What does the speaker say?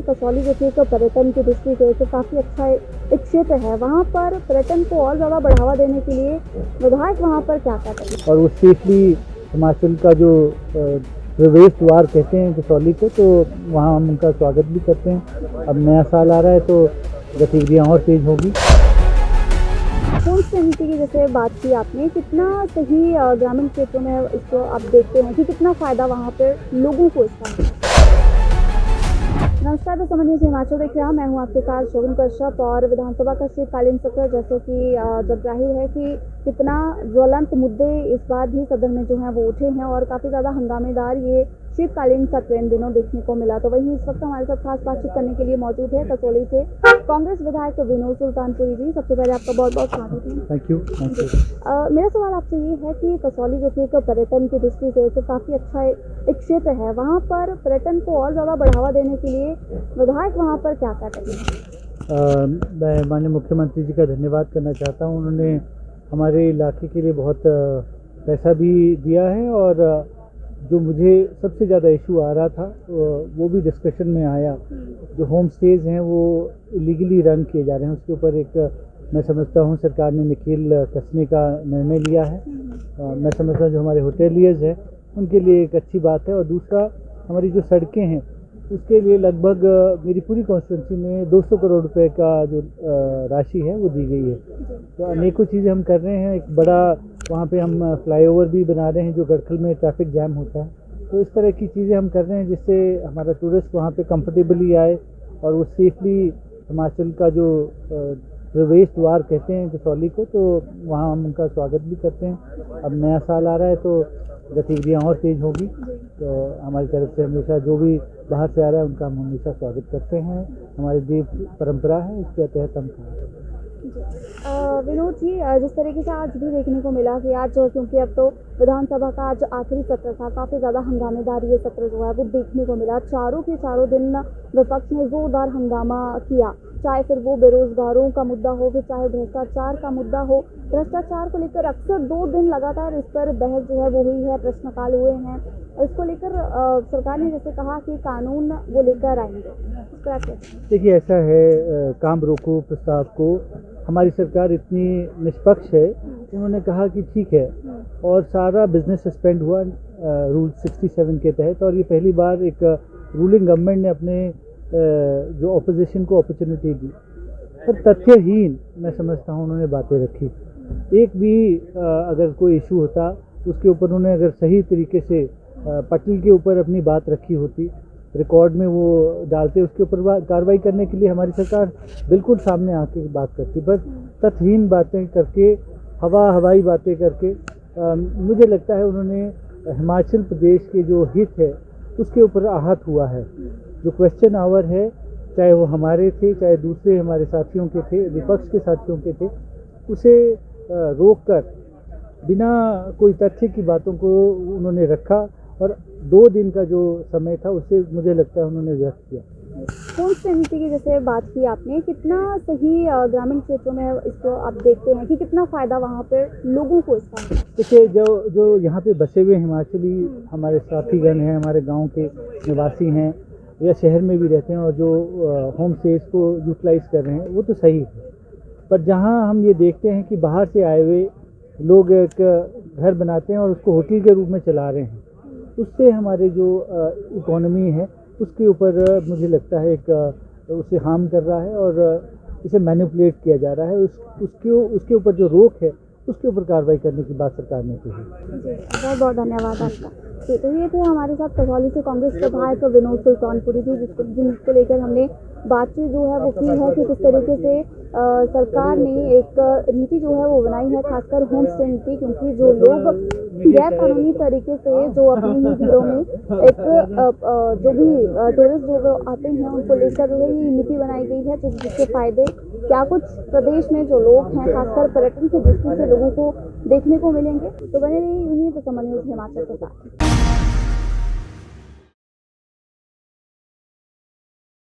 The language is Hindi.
कसौली जो थी एक पर्यटन की दृष्टि से तो काफ़ी अच्छा एक क्षेत्र है। वहाँ पर पर्यटन को और ज़्यादा बढ़ावा देने के लिए विधायक वहाँ पर क्या क्या करें? और वो सेफली हिमाचल का जो प्रवेश द्वार कहते हैं कसौली को, तो वहाँ हम उनका स्वागत भी करते हैं। अब नया साल आ रहा है तो गतिविधियाँ और तेज होगी। होम स्टे नीति की जैसे बात की आपने, कितना सही ग्रामीण क्षेत्रों में इसको आप देखते हैं कि कितना फ़ायदा वहाँ पर लोगों को इसका है? नमस्कार, तो समझिए हिमाचल देख रहा, मैं हूँ आपके साथ शोभन कश्यप। और विधानसभा का शीतकालीन सत्र जैसे कि जब जाहिर है कि कितना ज्वलंत मुद्दे इस बार भी सदन में जो है वो उठे हैं और काफ़ी ज़्यादा हंगामेदार ये शीतकालीन सत्र इन दिनों देखने को मिला। तो वहीं इस वक्त हमारे साथ खास बातचीत करने के लिए मौजूद है कसौली से कांग्रेस विधायक विनोद सुल्तानपुरी जी। सबसे पहले आपका बहुत बहुत स्वागत है। Thank you. मेरा सवाल आपसे ये है कि कसौली जो थी एक पर्यटन की दृष्टि से तो काफ़ी अच्छा एक क्षेत्र है। वहाँ पर पर्यटन को और ज़्यादा बढ़ावा देने के लिए विधायक वहाँ पर क्या क्या करेंगे? मैं माननीय मुख्यमंत्री जी का धन्यवाद करना चाहता हूँ। उन्होंने हमारे इलाके के लिए बहुत पैसा भी दिया है और जो मुझे सबसे ज़्यादा इशू आ रहा था वो भी डिस्कशन में आया। जो होम स्टेज़ हैं वो इलीगली रन किए जा रहे हैं, उसके ऊपर एक मैं समझता हूँ सरकार ने नकेल कसने का निर्णय लिया है। मैं समझता हूँ जो हमारे होटेलियर्स हैं उनके लिए एक अच्छी बात है। और दूसरा, हमारी जो सड़कें हैं उसके लिए लगभग मेरी पूरी कॉन्स्टिट्यूंसी में 200 करोड़ रुपए का जो राशि है वो दी गई है। तो अनेकों चीज़ें हम कर रहे हैं। एक बड़ा वहाँ पे हम फ्लाईओवर भी बना रहे हैं जो गड़खल में ट्रैफिक जैम होता है। तो इस तरह की चीज़ें हम कर रहे हैं जिससे हमारा टूरिस्ट वहाँ पे कंफर्टेबली आए और वो सेफली हिमाचल का जो प्रवेश द्वार कहते हैं कसौली को, तो वहाँ हम उनका स्वागत भी करते हैं। अब नया साल आ रहा है तो गतिविधियाँ और तेज होगी। तो हमारी तरफ से हमेशा जो भी बाहर से आ रहा है उनका हम हमेशा स्वागत करते हैं। हमारी देव परंपरा है, उसके तहत हम विनोद जी, जिस तरीके से आज भी देखने को मिला कि आज क्योंकि अब तो विधानसभा का आज आखिरी सत्र था, काफ़ी ज़्यादा हंगामेदार ये सत्र जो है वो देखने को मिला। चारों के चारों दिन विपक्ष ने जोरदार हंगामा किया, चाहे फिर वो बेरोजगारों का मुद्दा हो, फिर चाहे भ्रष्टाचार का मुद्दा हो। भ्रष्टाचार को लेकर अक्सर 2 दिन लगातार इस पर बहस जो है वो हुई है, प्रश्नकाल हुए हैं। इसको लेकर सरकार ने जैसे कहा कि कानून वो लेकर आएंगे। देखिए, ऐसा है, काम रोको प्रस्ताव को हमारी सरकार इतनी निष्पक्ष है, उन्होंने कहा कि ठीक है और सारा बिजनेस सस्पेंड हुआ रूल 67 के तहत। और ये पहली बार एक रूलिंग गवर्नमेंट ने अपने जो ऑपोजिशन को अपॉर्चुनिटी दी, पर तथ्यहीन मैं समझता हूँ उन्होंने बातें रखी। एक भी अगर कोई इशू होता उसके ऊपर उन्होंने अगर सही तरीके से पटल के ऊपर अपनी बात रखी होती, रिकॉर्ड में वो डालते, उसके ऊपर कार्रवाई करने के लिए हमारी सरकार बिल्कुल सामने आके बात करती। पर तथ्यहीन बातें करके, हवाई बातें करके मुझे लगता है उन्होंने हिमाचल प्रदेश के जो हित है उसके ऊपर आहत हुआ है। जो क्वेश्चन आवर है, चाहे वो हमारे थे चाहे दूसरे हमारे साथियों के थे, विपक्ष के साथियों के थे, उसे रोक कर बिना कोई तथ्य की बातों को उन्होंने रखा और 2 दिन का जो समय था उससे मुझे लगता है उन्होंने व्यक्त किया। होम स्टे नीति की जैसे बात की आपने, कितना सही ग्रामीण क्षेत्रों में इसको आप देखते हैं कि कितना फ़ायदा वहाँ पर लोगों को इसका है? देखिए, जो यहाँ पे बसे हुए हिमाचली हमारे साथीगण हैं, हमारे गांव के निवासी हैं या शहर में भी रहते हैं और जो होम स्टेज को यूटिलाइज़ कर रहे हैं वो तो सही है। पर जहाँ हम ये देखते हैं कि बाहर से आए हुए लोग एक घर बनाते हैं और उसको होटल के रूप में चला रहे हैं, उससे हमारे जो इकोनॉमी है उसके ऊपर मुझे लगता है एक उसे हार्म कर रहा है और इसे मैनिपुलेट किया जा रहा है। उसके ऊपर जो रोक है उसके ऊपर कार्रवाई करने की बात सरकार ने की है। बहुत बहुत धन्यवाद आपका। तो ये थे हमारे साथ कसौली से कांग्रेस विधायक विनोद सुल्तानपुरी जी, जिसको लेकर हमने बातचीत जो है वो की है कि किस तरीके से सरकार ने एक नीति जो है वो बनाई है, खासकर होम स्टे नीति। क्योंकि जो लोग गैर कानूनी तरीके से जो अपनी ही घरों में एक जो भी टूरिस्ट जो आते हैं उनको लेकर ये नीति बनाई गई है, जिसके फायदे क्या कुछ प्रदेश में जो लोग हैं खासकर पर्यटन की दृष्टि से लोगों को देखने को मिलेंगे। तो बने रहिए यूं ही तो समझ हिमाचल के साथ।